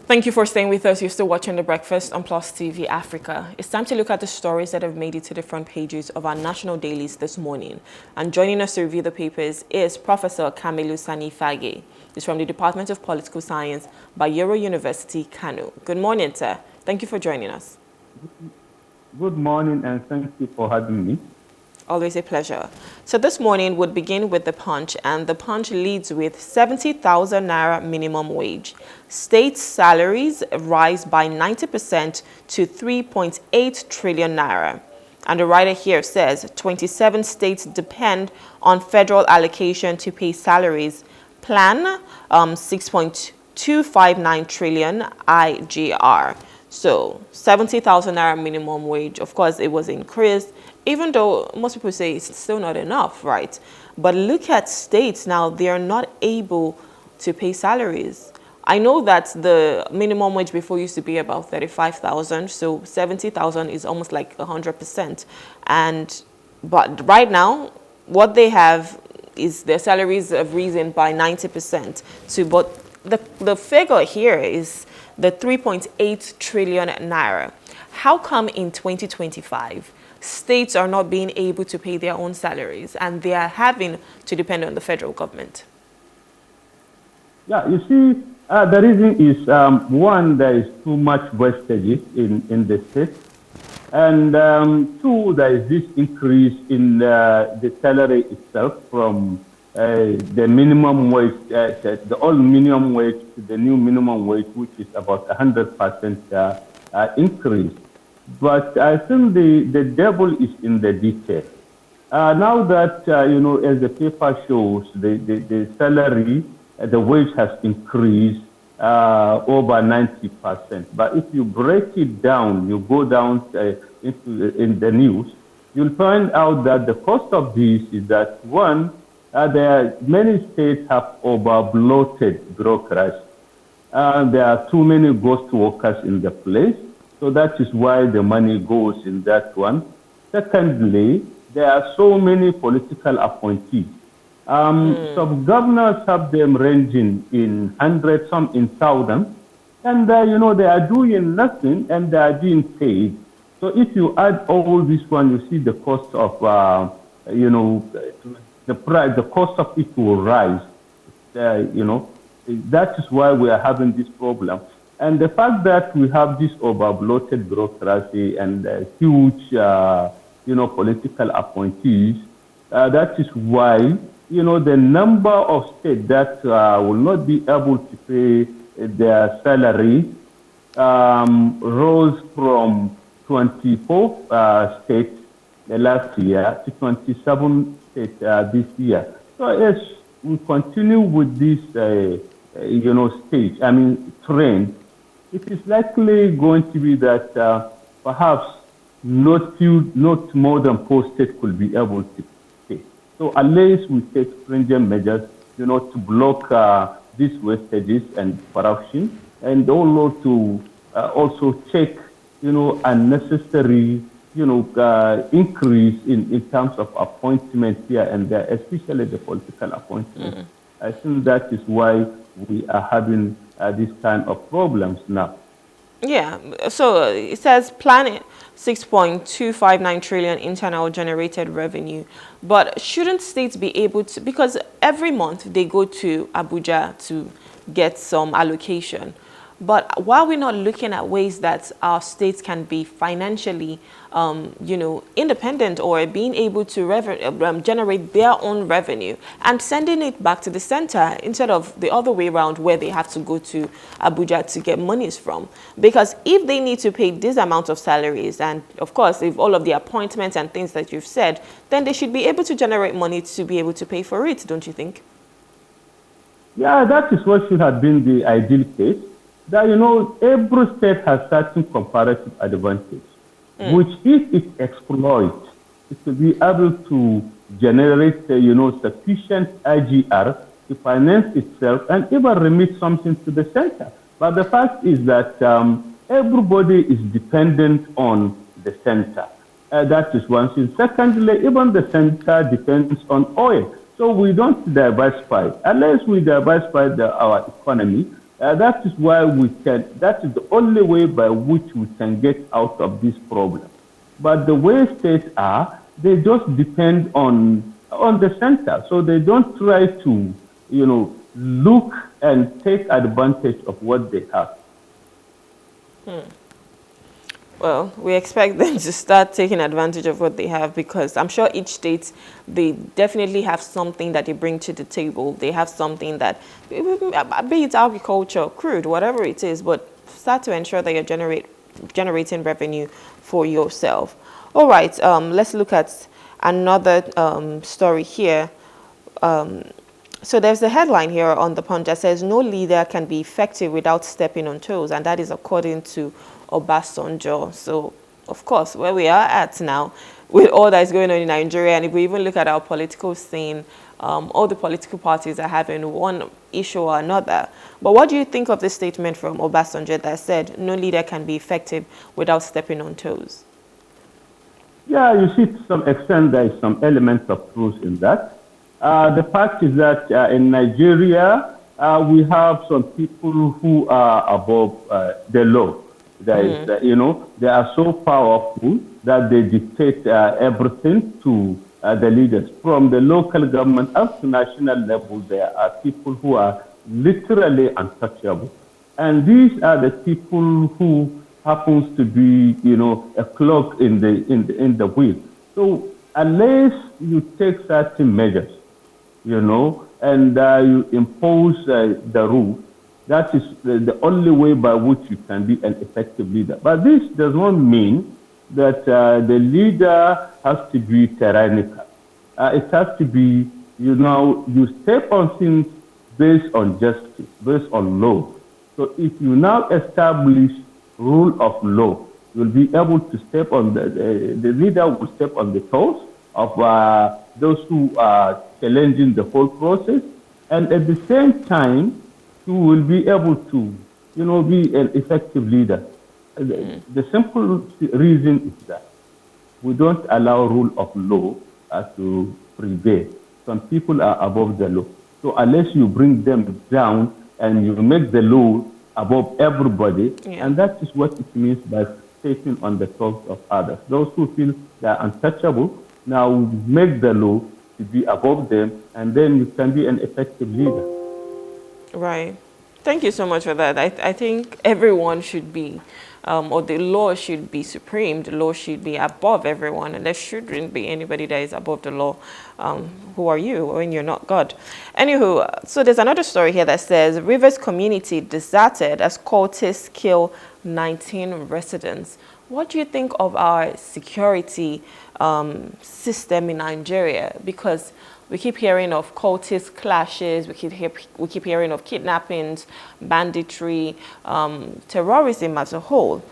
Thank you for staying with us. You're still watching The Breakfast on Plus TV Africa. It's time to look at the stories that have made it to the front pages of our national dailies this morning. And joining us to review the papers is Professor Kamilu Sani Fage. He's from the Department of Political Science, Bayero University, Kano. Good morning, sir. Thank you for joining us. Good morning, and thank you for having me. Always a pleasure. So this morning would begin with the Punch, and the Punch leads with 70,000 naira minimum wage. State salaries rise by 90% to 3.8 trillion naira. And the writer here says 27 states depend on federal allocation to pay salaries. Plan 6.259 trillion IGR. So 70,000 naira minimum wage, of course, it was increased, even though most people say it's still not enough, right? But look at states now, they are not able to pay salaries. I know that the minimum wage before used to be about 35,000, so 70,000 is almost like 100%. But right now, what they have is their salaries have risen by 90%. But the figure here is the 3.8 trillion naira. How come in 2025 states are not being able to pay their own salaries and they are having to depend on the federal government? Yeah, you see, the reason is one, there is too much wastages in the state, and two, there is this increase in the salary itself from the minimum wage, the old minimum wage to the new minimum wage, which is about 100% increase. But I think the devil is in the detail. Now that, as the paper shows, the salary, the wage has increased over 90%. But if you break it down, you go down in the news, you'll find out that the cost of this is that, one, many states have over-bloated bureaucracy. There are too many ghost workers in the place. So that is why the money goes in that one. Secondly, there are so many political appointees. Some governors have them ranging in hundreds, some in thousands. And, they are doing nothing and they are being paid. So if you add all this one, you see the cost of, the price, the cost of it will rise. That is why we are having this problem. And the fact that we have this over-bloated bureaucracy and huge, political appointees, that is why, the number of states that will not be able to pay their salary rose from 24 states last year to 27 states this year. So as we continue with this, trend, it is likely going to be that perhaps not more than 4 states could be able to pay. So unless we take stringent measures, to block these wastages and corruption, and also check, unnecessary, increase in terms of appointments here and there, especially the political appointments. I think that is why we are having these kind of problems now. Yeah, so it says planning 6.259 trillion internal generated revenue, but shouldn't states be able to, because every month they go to Abuja to get some allocation, but why are we not looking at ways that our states can be financially, independent or being able to generate their own revenue and sending it back to the center instead of the other way around where they have to go to Abuja to get monies from? Because if they need to pay this amount of salaries, and of course, if all of the appointments and things that you've said, then they should be able to generate money to be able to pay for it, don't you think? Yeah, that is what should have been the ideal case. That, every state has certain comparative advantage, which if it exploits, it will be able to generate, sufficient IGR to finance itself and even remit something to the center. But the fact is that everybody is dependent on the center. That is one thing. Secondly, even the center depends on oil. So we don't diversify. Unless we diversify our economy, That is why that is the only way by which we can get out of this problem. But the way states are, they just depend on the center. So they don't try to, look and take advantage of what they have. Well, we expect them to start taking advantage of what they have, because I'm sure each state, they definitely have something that they bring to the table. They have something that, be it agriculture, crude, whatever it is, but start to ensure that you're generating revenue for yourself. All right, let's look at another story here. So there's a headline here on the Punch that says, no leader can be effective without stepping on toes, and that is according to Obasanjo. So, of course, where we are at now, with all that is going on in Nigeria, and if we even look at our political scene, all the political parties are having one issue or another. But what do you think of this statement from Obasanjo that said, no leader can be effective without stepping on toes? Yeah, you see, to some extent, there is some elements of truth in that. The fact is that in Nigeria, we have some people who are above the law. There is, they are so powerful that they dictate everything to the leaders. From the local government up to national level, there are people who are literally untouchable. And these are the people who happens to be, a clog in the wheel. So unless you take certain measures, and you impose the rule, that is the only way by which you can be an effective leader. But this does not mean that the leader has to be tyrannical. It has to be, you step on things based on justice, based on law. So if you now establish rule of law, you'll be able to step on the leader will step on the toes of those who are challenging the whole process, and at the same time, you will be able to, be an effective leader. The simple reason is that we don't allow rule of law to prevail. Some people are above the law. So unless you bring them down and you make the law above everybody, and that is what it means by stepping on the toes of others. Those who feel they are untouchable, now make the law to be above them, and then you can be an effective leader. Right. Thank you so much for that. I think everyone should be, or the law should be supreme. The law should be above everyone, and there shouldn't be anybody that is above the law. Who are you when you're not God? Anywho, so there's another story here that says, Rivers community deserted as cultists kill 19 residents. What do you think of our security system in Nigeria? Because we keep hearing of cultist clashes, we keep hearing of kidnappings, banditry, terrorism as a whole.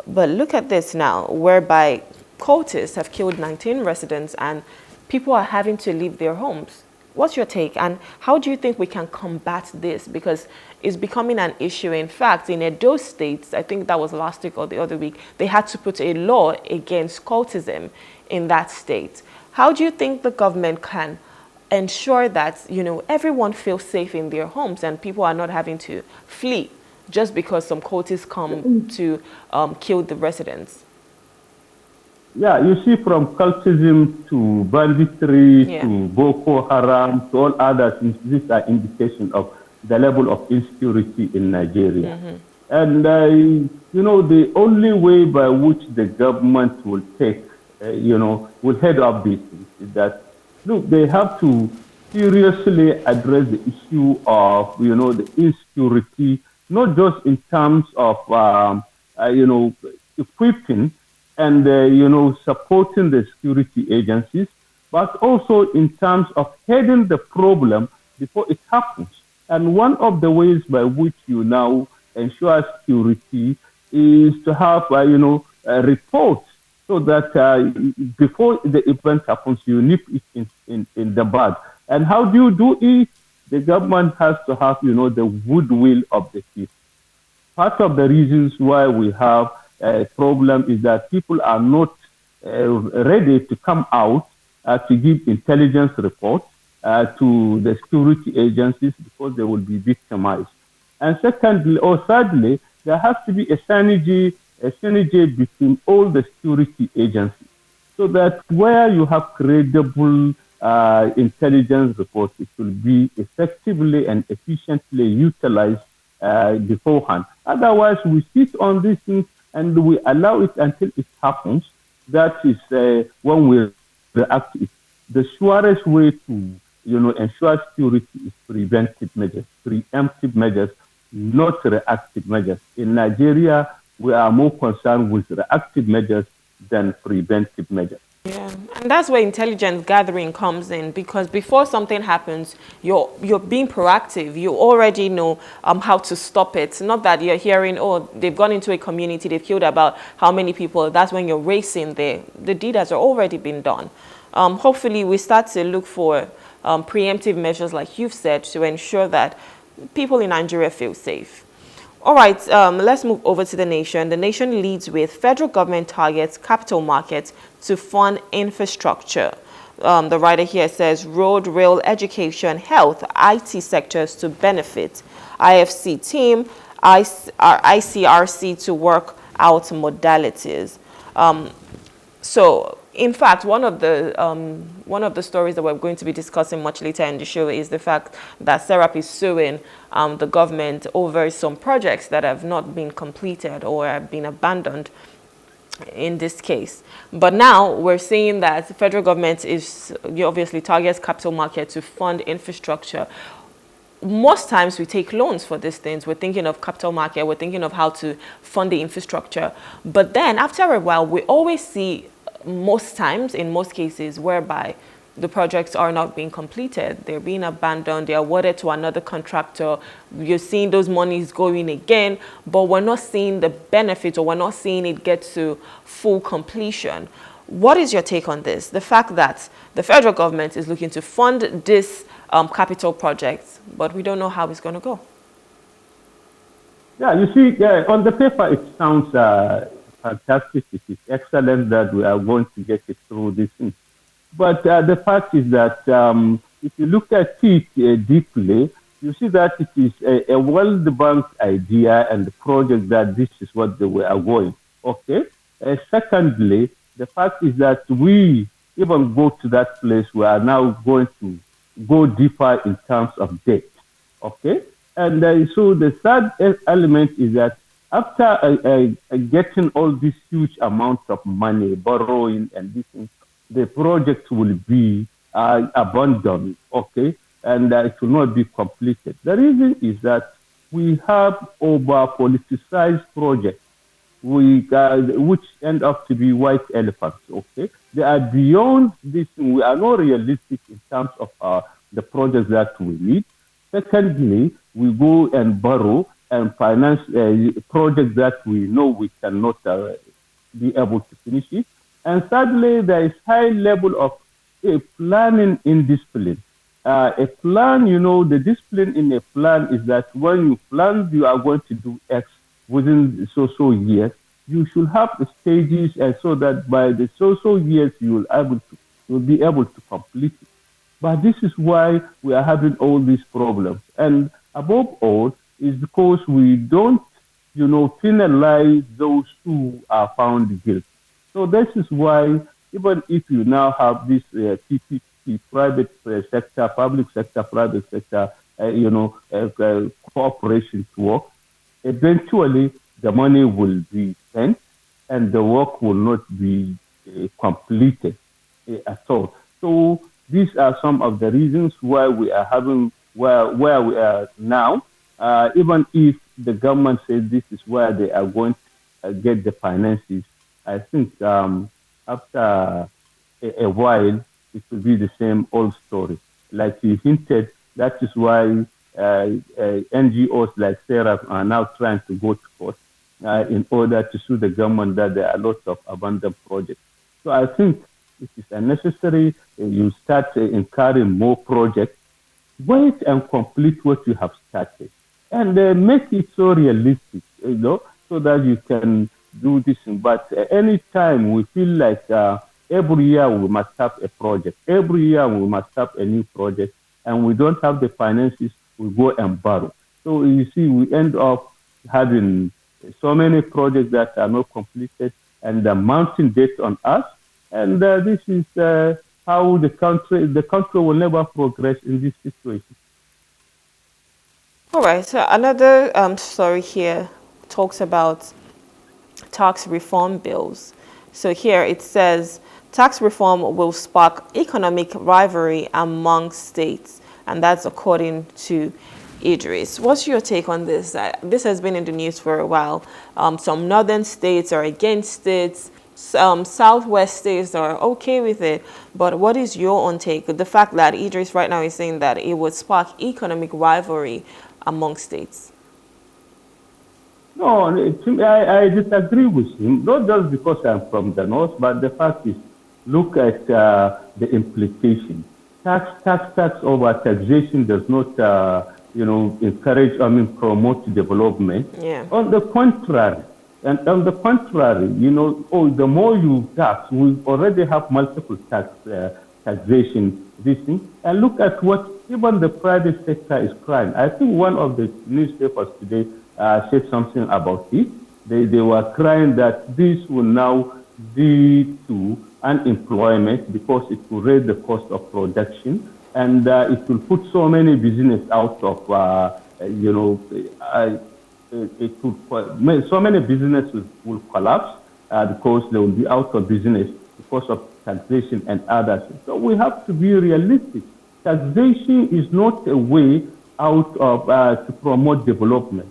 But look at this now, whereby cultists have killed 19 residents and people are having to leave their homes. What's your take, and how do you think we can combat this? Because it's becoming an issue. In fact, in Edo State, I think that was last week or the other week, they had to put a law against cultism in that state. How do you think the government can ensure that, everyone feels safe in their homes and people are not having to flee just because some cultists come to kill the residents? Yeah, you see, from cultism to banditry to Boko Haram to all others, these are indications of the level of insecurity in Nigeria. And, the only way by which the government will take, will head up these things is that, look, they have to seriously address the issue of, the insecurity, not just in terms of, equipping and, supporting the security agencies, but also in terms of heading the problem before it happens. And one of the ways by which you now ensure security is to have, reports so that before the event happens, you nip it in the bud. And how do you do it? The government has to have, the goodwill of the people. Part of the reasons why we have a problem is that people are not ready to come out to give intelligence reports to the security agencies because they will be victimized. And secondly, or thirdly, there has to be a synergy between all the security agencies, so that where you have credible intelligence reports, it will be effectively and efficiently utilized beforehand. Otherwise, we sit on these things and we allow it until it happens. That is when we react to it. The surest way to ensure security is preemptive measures, not reactive measures. In Nigeria, we are more concerned with reactive measures than preventive measures. Yeah, and that's where intelligence gathering comes in, because before something happens, you're being proactive. You already know how to stop it. Not that you're hearing, oh, they've gone into a community, they've killed about how many people. That's when you're racing there. The deed has already been done. Hopefully, we start to look for preemptive measures, like you've said, to ensure that people in Nigeria feel safe. All right, let's move over to the nation. The nation leads with federal government targets capital markets to fund infrastructure. The writer here says road, rail, education, health, IT sectors to benefit. IFC team, ICRC to work out modalities. So, in fact, one of the stories that we're going to be discussing much later in the show is the fact that SERAP is suing the government over some projects that have not been completed or have been abandoned in this case. But now we're seeing that the federal government obviously targets capital market to fund infrastructure. Most times we take loans for these things. We're thinking of capital market, we're thinking of how to fund the infrastructure. But then after a while, we always see, most times, in most cases, whereby the projects are not being completed. They're being abandoned. They're awarded to another contractor. You're seeing those monies going again, but we're not seeing the benefit, or we're not seeing it get to full completion. What is your take on this? The fact that the federal government is looking to fund this capital projects, but we don't know how it's going to go. Yeah, you see, on the paper, it sounds fantastic. It is excellent that we are going to get it through this thing. But the fact is that if you look at it deeply, you see that it is a well-debunked idea and the project that this is what we are going. Okay. Secondly, the fact is that we even go to that place, we are now going to go deeper in terms of debt. Okay. And so the third element is that after getting all these huge amounts of money, borrowing and this thing, the project will be abandoned, okay, and it will not be completed. The reason is that we have over-politicized projects which end up to be white elephants, okay? They are beyond this. We are not realistic in terms of the projects that we need. Secondly, we go and borrow and finance projects that we know we cannot be able to finish it. And thirdly, there is high level of planning indiscipline. A plan, the discipline in a plan is that when you plan, you are going to do X within so years. You should have the stages, and so that by the so years you will be able to complete it. But this is why we are having all these problems. And above all, is because we don't, penalize those who are found guilty. So this is why, even if you now have this PPP, private sector, public sector, private sector, cooperation to work, eventually the money will be spent and the work will not be completed at all. So these are some of the reasons why we are having where we are now. Even if the government says this is where they are going to get the finances, I think after a while, it will be the same old story. Like you hinted, that is why NGOs like SERAP are now trying to go to court in order to sue the government that there are lots of abandoned projects. So I think it is unnecessary. You start incurring more projects. Wait and complete what you have started. And make it so realistic, so that you can do this. But anytime we feel like every year we must have a project, every year we must have a new project, and we don't have the finances, we go and borrow. So you see, we end up having so many projects that are not completed and mounting debt on us. And this is how the country will never progress in this situation. All right. So another story here talks about tax reform bills. So here it says tax reform will spark economic rivalry among states, and that's according to Idris. What's your take on this? This has been in the news for a while. Some northern states are against it. Some southwest states are okay with it. But what is your own take? The fact that Idris right now is saying that it would spark economic rivalry among states. No, I disagree with him, not just because I'm from the north, but the fact is, look at the implication. Tax over taxation does not, encourage, promote development. Yeah. On the contrary, the more you tax, we already have multiple taxation, this thing, and look at what even the private sector is crying. I think one of the newspapers today said something about it. They were crying that this will now lead to unemployment because it will raise the cost of production and it will put so many business out of, so many businesses will collapse because they will be out of business because of taxation and others. So we have to be realistic. Taxation is not a way out of to promote development.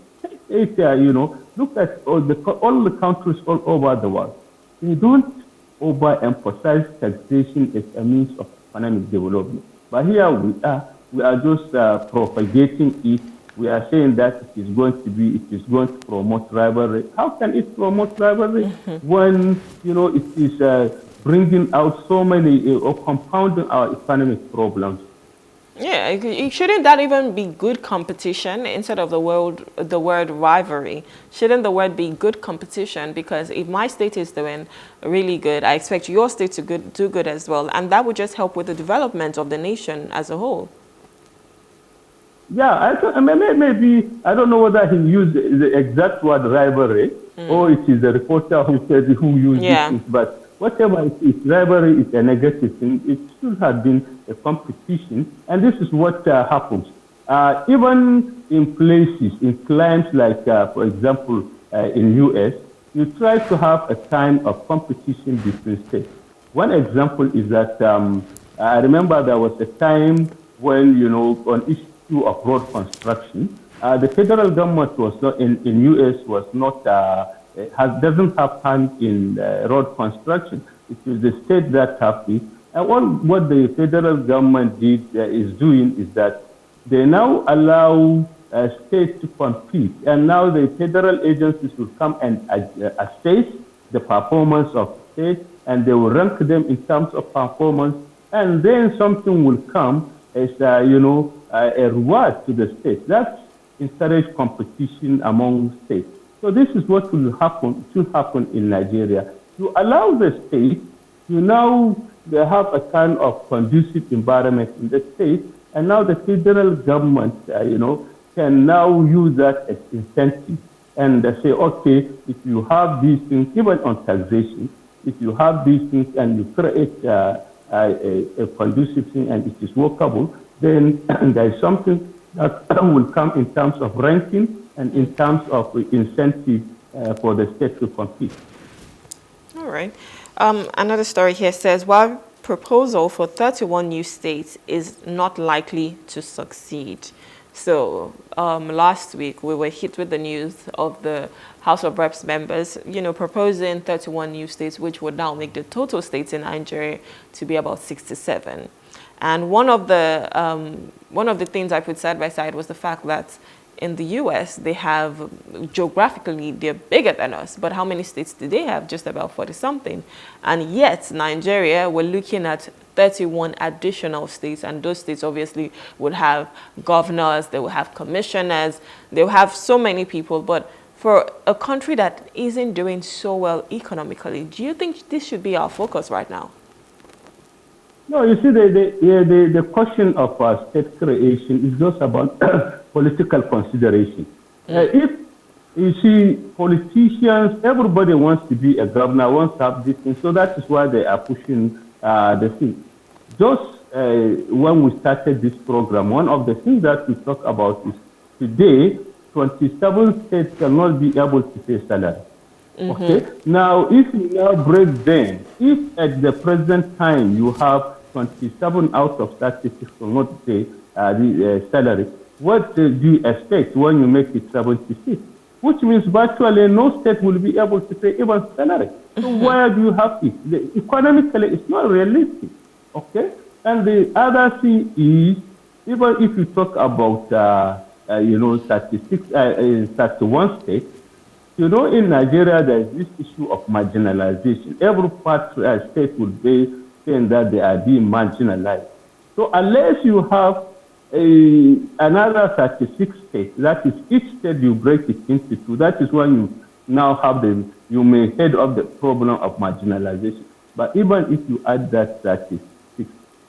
Look at all the countries all over the world. They don't overemphasize taxation as a means of economic development. But here we are just propagating it. We are saying that it is going to promote rivalry. How can it promote rivalry when, it is bringing out so many or compounding our economic problems? Yeah, shouldn't that even be good competition instead of the word rivalry? Shouldn't the word be good competition? Because if my state is doing really good, I expect your state to do good as well, and that would just help with the development of the nation as a whole. Yeah, maybe I don't know whether he used the exact word rivalry or it is the reporter who said who used it, but whatever it is, rivalry is a negative thing. It should have been a competition, and this is what happens. Even in places, in climes like, for example, in US, you try to have a kind of competition between states. One example is that I remember there was a time when, on issue of road construction, the federal government was not in US was not doesn't have hand in road construction. It is the state that have it. And what the federal government is doing is that they now allow states to compete, and now the federal agencies will come and assess the performance of states, and they will rank them in terms of performance, and then something will come as a reward to the states. That's encourage competition among states. So this is what should happen in Nigeria. You allow the state to now they have a kind of conducive environment in the state, and now the federal government, can now use that as incentive and say, okay, if you have these things, even on taxation, if you have these things and you create a conducive thing and it is workable, then there is something that will come in terms of ranking and in terms of incentive for the state to compete. All right. Another story here says, while proposal for 31 new states is not likely to succeed. So last week we were hit with the news of the House of Reps members, proposing 31 new states, which would now make the total states in Nigeria to be about 67. And one of the things I put side by side was the fact that in the US, they have, geographically, they're bigger than us. But how many states do they have? Just about 40-something. And yet, Nigeria, we're looking at 31 additional states. And those states, obviously, would have governors, they will have commissioners, they will have so many people. But for a country that isn't doing so well economically, do you think this should be our focus right now? No, you see, the question of state creation is just about political consideration. If you see politicians, everybody wants to be a governor, wants to have this thing, so that is why they are pushing the thing. Just when we started this program, one of the things that we talk about is today, 27 states cannot be able to pay salary. Okay. Now, if you now break down, if at the present time you have 27 out of 36 will not pay the salary, what do you expect when you make it 76? Which means virtually no state will be able to pay even salary. So why do you have it? Economically, it's not realistic. Okay. And the other thing is, even if you talk about 36, 31 states. You know, in Nigeria, there is this issue of marginalization. Every state will be saying that they are being marginalized. So unless you have another 36 states, that is each state you break it into two, that is when you now have you may head off the problem of marginalization. But even if you add that 36,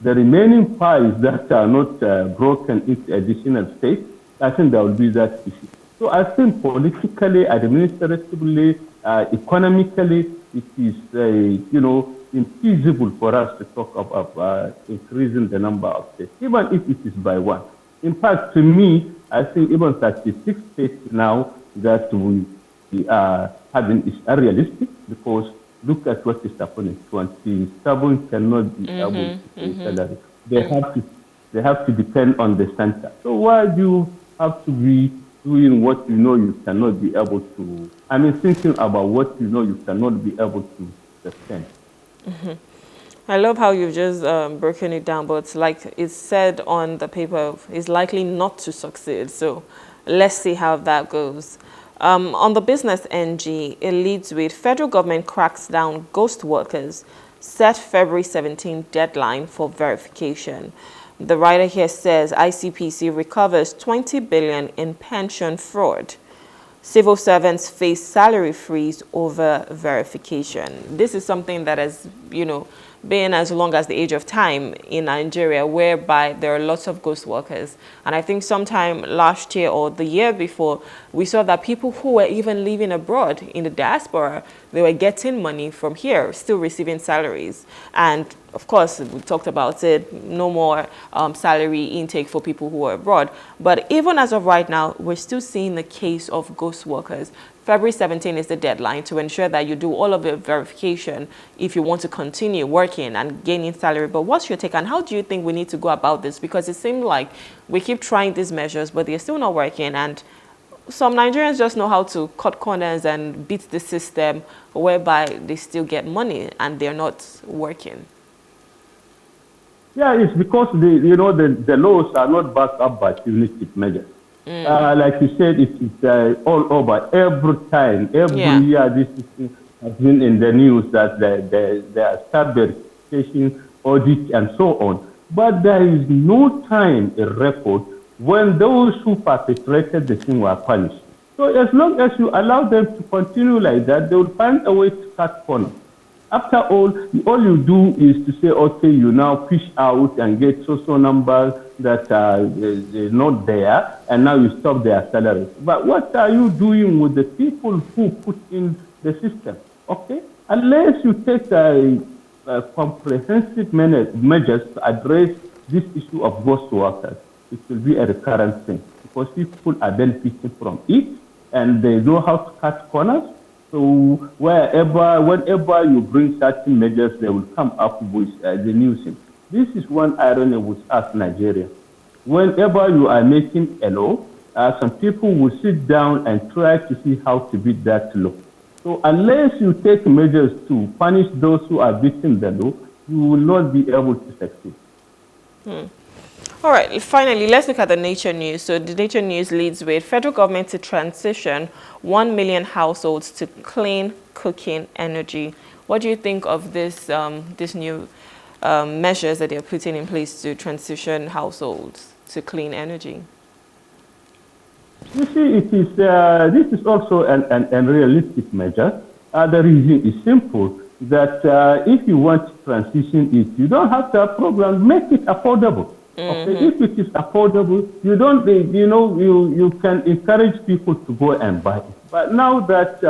the remaining pies that are not broken into additional states, I think there will be that issue. So I think politically, administratively, economically, it is, infeasible for us to talk about increasing the number of states, even if it is by one. In fact, to me, I think even 36 states now that we are having is unrealistic, because look at what is happening. 27 cannot be able to pay salary. They have to depend on the center. So why do you have to be doing what you know you cannot be able to, thinking about what you know you cannot be able to sustain. I love how you've just broken it down, but like it's said on the paper, it's likely not to succeed. So let's see how that goes. On the business NG, it leads with federal government cracks down ghost workers, set February 17th deadline for verification. The writer here says ICPC recovers 20 billion in pension fraud. Civil servants face salary freeze over verification. This is something that has, been as long as the age of time in Nigeria, whereby there are lots of ghost workers. And I think sometime last year or the year before, we saw that people who were even living abroad in the diaspora, they were getting money from here, still receiving salaries. And of course, we talked about it, no more salary intake for people who are abroad. But even as of right now, we're still seeing the case of ghost workers. February 17 is the deadline to ensure that you do all of the verification if you want to continue working and gaining salary. But what's your take on how do you think we need to go about this? Because it seems like we keep trying these measures, but they're still not working. And some Nigerians just know how to cut corners and beat the system, whereby they still get money and they're not working. Yeah, it's because the laws are not backed up by punitive measures. Like you said, it's all over every time, every year. This has been in the news that there are staff verification, audit, and so on. But there is no time in record when those who perpetrated the thing were punished. So as long as you allow them to continue like that, they will find a way to cut corners. After all you do is to say, okay, you now fish out and get so numbers that are not there, and now you stop their salaries. But what are you doing with the people who put in the system? Okay, unless you take a comprehensive measures to address this issue of ghost workers, it will be a recurrent thing because people are benefiting from it, and they know how to cut corners. So whenever you bring certain measures, they will come up with the new thing. This is one irony with us Nigerians. Whenever you are making a law, some people will sit down and try to see how to beat that law. So unless you take measures to punish those who are beating the law, you will not be able to succeed. All right, finally, let's look at the Nature News. So the Nature News leads with federal government to transition 1 million households to clean cooking energy. What do you think of this new measures that they're putting in place to transition households to clean energy? You see, it is this is also an realistic measure. The reason is simple. that if you want to transition it, you don't have to have programs. Make it affordable. Okay, if it is affordable, you don't, you can encourage people to go and buy it. But now that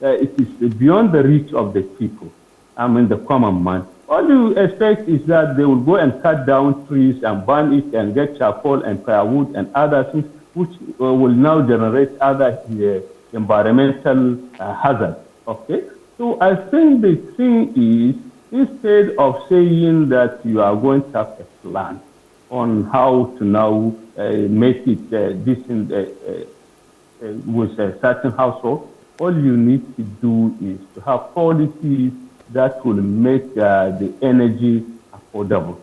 it is beyond the reach of the people, I mean the common man, all you expect is that they will go and cut down trees and burn it and get charcoal and firewood and other things, which will now generate other environmental hazards. Okay, so I think the thing is, instead of saying that you are going to have a plan on how to now make it decent with a certain household, all you need to do is to have policies that will make the energy affordable.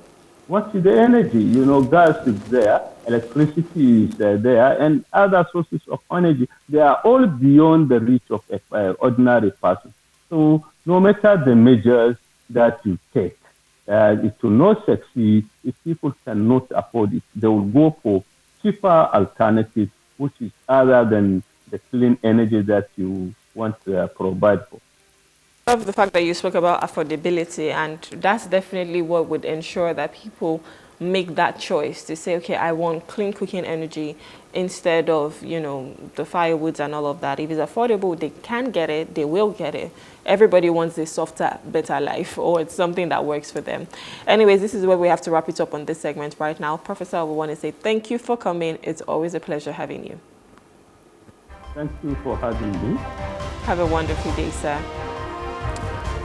What is the energy? Gas is there, electricity is there, and other sources of energy. They are all beyond the reach of an ordinary person. So no matter the measures that you take, it will not succeed if people cannot afford it. They will go for cheaper alternatives, which is other than the clean energy that you want to provide for. I love the fact that you spoke about affordability, and that's definitely what would ensure that people make that choice to say, okay, I want clean cooking energy instead of, the firewoods and all of that. If it's affordable, they can get it, they will get it. Everybody wants a softer, better life, or it's something that works for them. Anyways, this is where we have to wrap it up on this segment right now. Professor, we want to say thank you for coming. It's always a pleasure having you. Thank you for having me. Have a wonderful day, sir.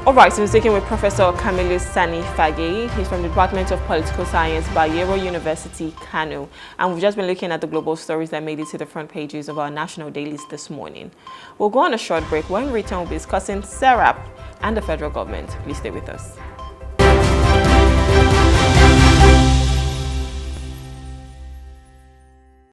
All right, so we're speaking with Professor Kamilu Sani Fage. He's from the Department of Political Science, Bayero University, Kano. And we've just been looking at the global stories that made it to the front pages of our national dailies this morning. We'll go on a short break. When we return, we'll be discussing SERAP and the federal government. Please stay with us.